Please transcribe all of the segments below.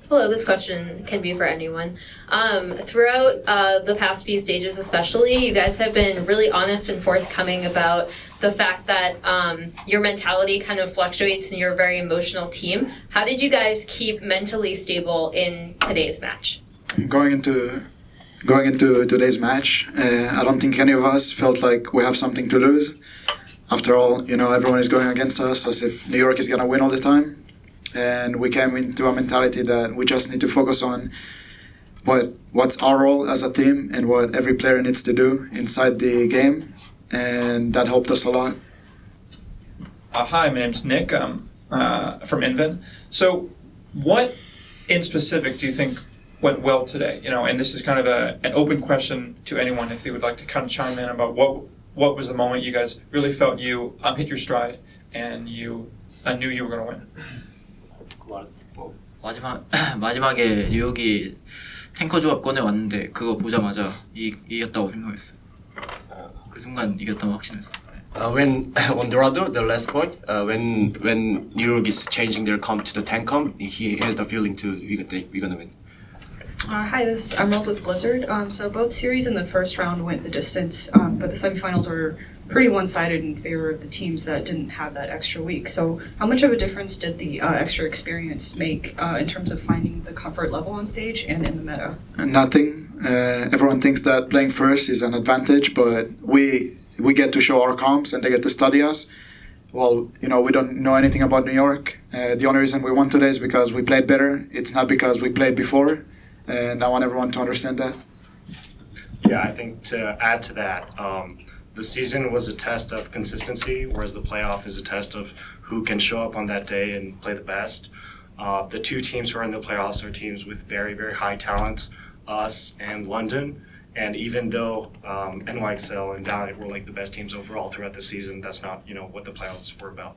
Hello, this question can be for anyone. Throughout the past few stages especially, you guys have been really honest and forthcoming about the fact that your mentality kind of fluctuates and you're a very emotional team. How did you guys keep mentally stable in today's match? Going into today's match, I don't think any of us felt like we have something to lose. After all, everyone is going against us as if New York is going to win all the time. And we came into a mentality that we just need to focus on what's our role as a team and what every player needs to do inside the game. And that helped us a lot. Hi, my name's Nick from Invin. So what in specific do you think went well today? And this is kind of an open question to anyone if they would like to kind of chime in about what was the moment you guys really felt you hit your stride and you knew you were going to win. 마지막에 뉴욕이 탱커 조합 꺼내왔는데 그거 보자마자 이겼다고 생각했어요. 그 순간 이겼다고 확신했어요. When on Dorado, the last point, when New York is changing their comp to the tank comp, he had the feeling we're gonna win. Hi, this is Emerald with Blizzard. So both series in the first round went the distance, but the semifinals were pretty one-sided in favor of the teams that didn't have that extra week. So how much of a difference did the extra experience make in terms of finding the comfort level on stage and in the meta? Nothing. Everyone thinks that playing first is an advantage, but we get to show our comps and they get to study us. Well, we don't know anything about New York. The only reason we won today is because we played better. It's not because we played before. And I want everyone to understand that. Yeah, I think to add to that, the season was a test of consistency, whereas the playoff is a test of who can show up on that day and play the best. The two teams who are in the playoffs are teams with very, very high talent, us and London. And even though NYXL and Valiant were like the best teams overall throughout the season, that's not what the playoffs were about.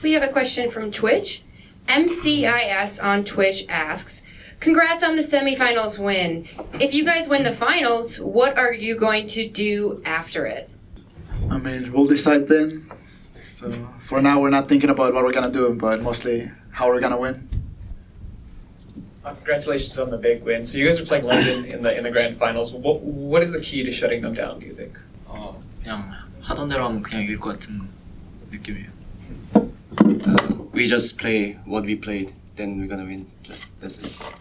We have a question from Twitch. MCIS on Twitch asks, congrats on the semifinals win. If you guys win the finals, what are you going to do after it? I mean, we'll decide then. So for now, we're not thinking about what we're going to do, but mostly how we're going to win. Congratulations on the big win. So you guys are playing London in the grand finals. What is the key to shutting them down, do you think? 그냥 하던 대로 하면 그냥 이길 것 같은 느낌이에요. We just play what we played, then we're gonna win. That's it.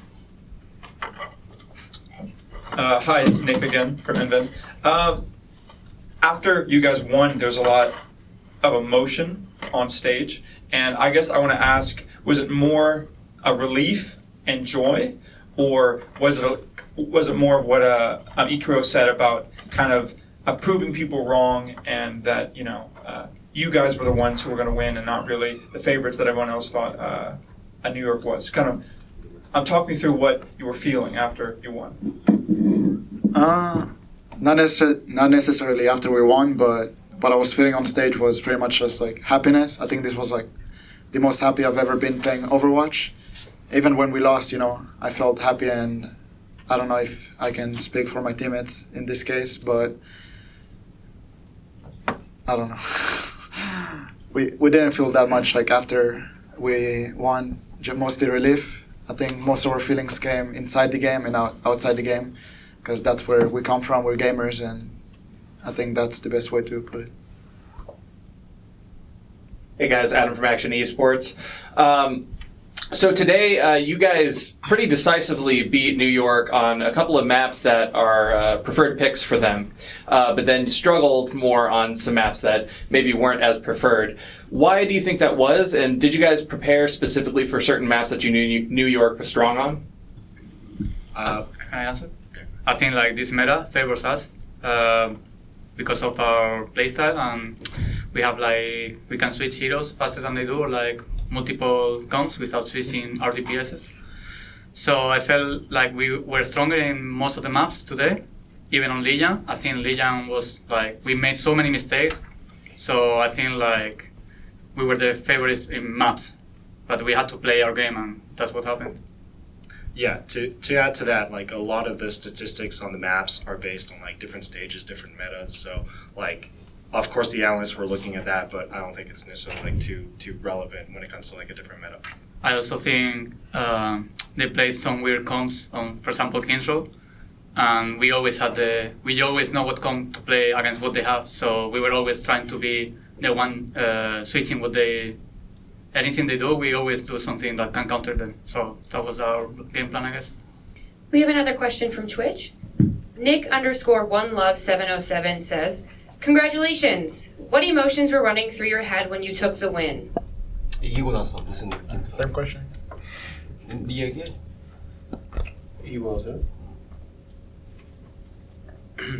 Hi, it's Nick again from Invin. After you guys won, there's a lot of emotion on stage, and I guess I want to ask, was it more a relief and joy, or was it more of what Ikiro said about kind of proving people wrong and that you guys were the ones who were going to win and not really the favorites that everyone else thought New York was? Kind of, talk me through what you were feeling after you won. Not necessarily after we won, but what I was feeling on stage was pretty much just like happiness. I think this was like the most happy I've ever been playing Overwatch. Even when we lost, I felt happy, and I don't know if I can speak for my teammates in this case, but I don't know. We didn't feel that much like after we won, mostly relief. I think most of our feelings came inside the game and outside the game, because that's where we come from. We're gamers, and I think that's the best way to put it. Hey guys, Adam from Akshon Esports. So today, you guys pretty decisively beat New York on a couple of maps that are preferred picks for them, but then struggled more on some maps that maybe weren't as preferred. Why do you think that was, and did you guys prepare specifically for certain maps that you knew New York was strong on? Can I answer? I think like this meta favors us because of our playstyle, and we have we can switch heroes faster than they do, or multiple comps without switching our DPSs. So I felt like we were stronger in most of the maps today, even on Lijiang. I think Lijiang was we made so many mistakes, so I think we were the favorites in maps, but we had to play our game, and that's what happened. Yeah, to add to that, a lot of the statistics on the maps are based on different stages, different metas. So of course the analysts were looking at that, but I don't think it's necessarily too relevant when it comes to a different meta. I also think they played some weird comps on, for example, Kings Row, and we always know what comp to play against what they have. So we were always trying to be the one switching anything they do. We always do something that can counter them. So that was our game plan, I guess. We have another question from Twitch. Nick_OneLove707 says, "Congratulations! What emotions were running through your head when you took the win?" 이기고 나서 무슨 느낌? Same question. 네 얘기해. 이기고 나서요?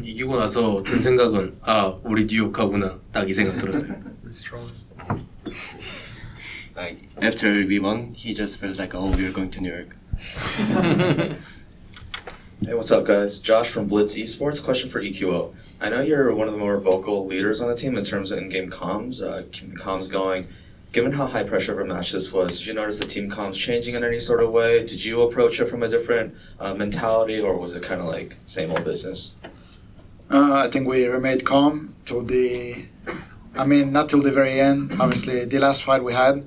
이기고 나서 든 생각은 우리 뉴욕하구나 딱 이 생각 들었어요. Strong. Like after we won, he just felt like, oh, we're going to New York. Hey, what's up, guys? Josh from Blitz Esports. Question for EQO. I know you're one of the more vocal leaders on the team in terms of in-game comms, keeping the comms going. Given how high pressure of a match this was, did you notice the team comms changing in any sort of way? Did you approach it from a different mentality, or was it kind of like same old business? I think we remained calm not till the very end. Obviously, the last fight we had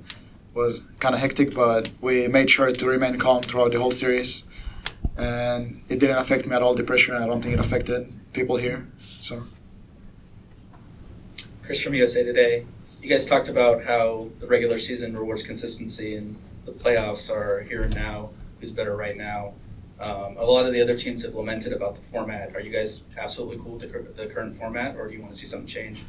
was kind of hectic, but we made sure to remain calm throughout the whole series. And it didn't affect me at all, the pressure, and I don't think it affected people here. So, Chris from USA Today. You guys talked about how the regular season rewards consistency and the playoffs are here and now, who's better right now. A lot of the other teams have lamented about the format. Are you guys absolutely cool with the current format, or do you want to see something change?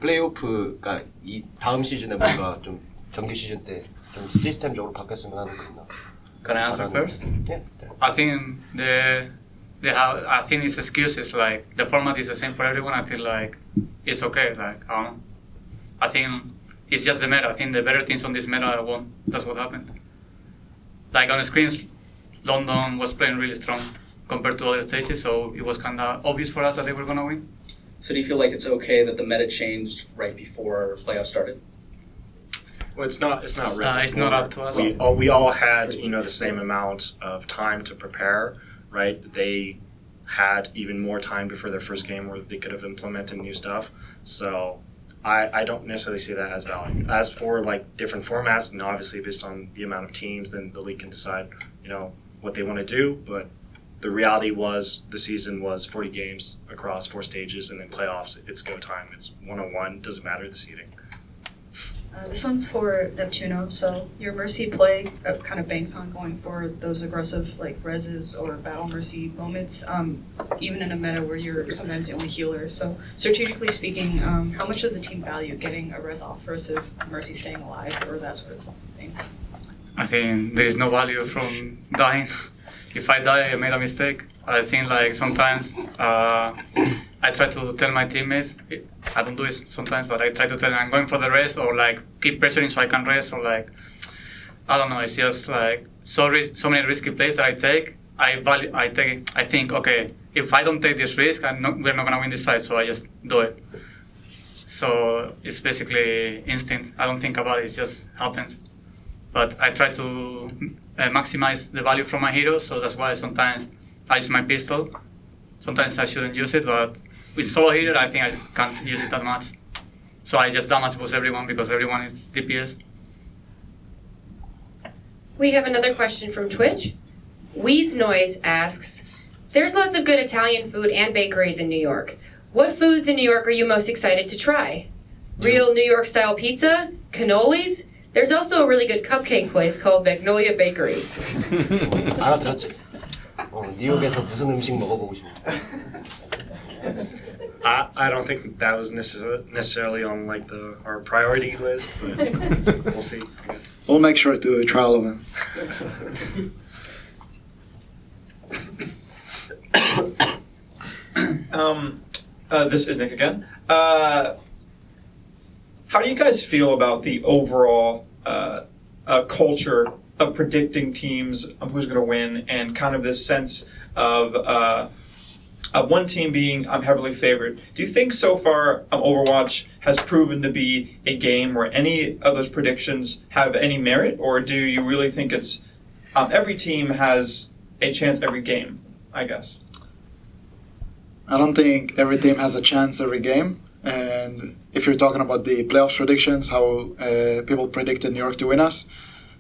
플레이오프가 이 다음 시즌에 뭔가 좀 정규 시즌 때 좀 시스템적으로 바뀌었으면 하는 거 있나? Can I answer first? Yeah. I think I think it's excuses. Like the format is the same for everyone. I feel like it's okay. Like I don't know. I think it's just the meta. I think the better teams on this meta won. That's what happened. Like on the screens, London was playing really strong compared to other stages, so it was kind of obvious for us that they were gonna win. So do you feel like it's okay that the meta changed right before playoffs started? Well, it's not really. It's not up to us. We all had the same amount of time to prepare, right? They had even more time before their first game where they could have implemented new stuff. So I don't necessarily see that as valid. As for like different formats, and obviously based on the amount of teams, then the league can decide what they want to do. But the reality was the season was 40 games across 4 stages, and then playoffs. It's go time. It's 1-on-1. Doesn't matter the seeding. This one's for Neptuno. So your Mercy play kind of banks on going for those aggressive like reses or battle Mercy moments, even in a meta where you're sometimes the only healer. So strategically speaking, how much does the team value getting a res off versus Mercy staying alive or that sort of thing? I think there is no value from dying. If I die, I made a mistake. I think like sometimes I try to tell my teammates, I don't do it sometimes, but I try to tell them I'm going for the rest, or like keep pressuring so I can rest, or like, I don't know, it's just like so many risky plays that I take. I think, okay, if I don't take this risk, we're not gonna win this fight, so I just do it. So it's basically instinct. I don't think about it, it just happens. But I try to maximize the value from my heroes, so that's why sometimes I use my pistol. Sometimes I shouldn't use it, but with solo healer, I think I can't use it that much. So I just damage boost everyone because everyone is DPS. We have another question from Twitch. Wheeze Noise asks, "There's lots of good Italian food and bakeries in New York. What foods in New York are you most excited to try? Real New York style pizza? Cannolis? There's also a really good cupcake place called Magnolia Bakery." 알아들었지? 뉴욕에서 무슨 음식 먹어보고 싶어? I don't think that was necessarily on like our priority list, but we'll see, I guess. We'll make sure to try all of them. This is Nick again. How do you guys feel about the overall culture of predicting teams, who's going to win, and kind of this sense of one team being heavily favored? Do you think so far Overwatch has proven to be a game where any of those predictions have any merit, or do you really think it's every team has a chance every game, I guess? I don't think every team has a chance every game. And if you're talking about the playoffs predictions, how people predicted New York to win us,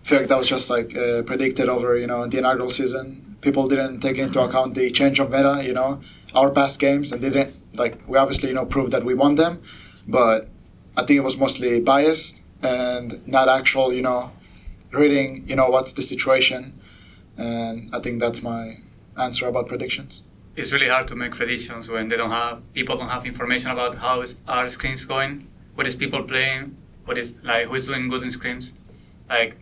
feel like that was just like predicted over, the inaugural season. People didn't take into account the change of meta, our past games, and didn't, we obviously, proved that we won them, but I think it was mostly biased and not actual, reading, what's the situation, and I think that's my answer about predictions. It's really hard to make predictions when people don't have information about how our screens going, what is people playing, who's doing good in scrims.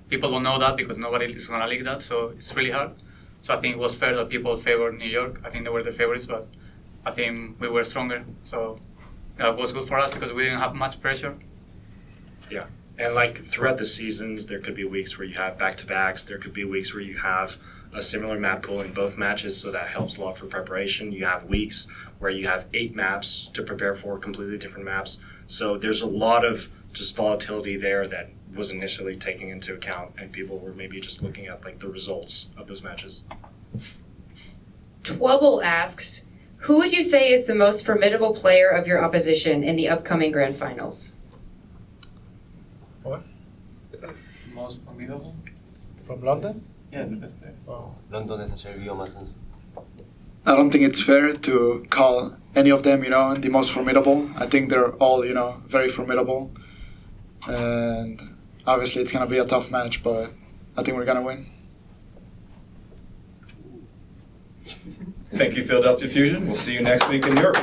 People don't know that because nobody is gonna leak that, so it's really hard. So I think it was fair that people favored New York. I think they were the favorites, but I think we were stronger. So that was good for us because we didn't have much pressure. Yeah, and throughout the seasons, there could be weeks where you have back-to-backs. There could be weeks where you have a similar map pool in both matches, so that helps a lot for preparation. You have weeks where you have 8 maps to prepare for, completely different maps. So there's a lot of just volatility there that was initially taken into account, and people were maybe just looking at the results of those matches. Twubble asks, who would you say is the most formidable player of your opposition in the upcoming grand finals? What? Most formidable? From London? Yeah, the best player. 런던에서 제일 위험한 선수. I don't think it's fair to call any of them, the most formidable. I think they're all, very formidable. And obviously it's going to be a tough match, but I think we're going to win. Thank you, Philadelphia Fusion. We'll see you next week in Europe.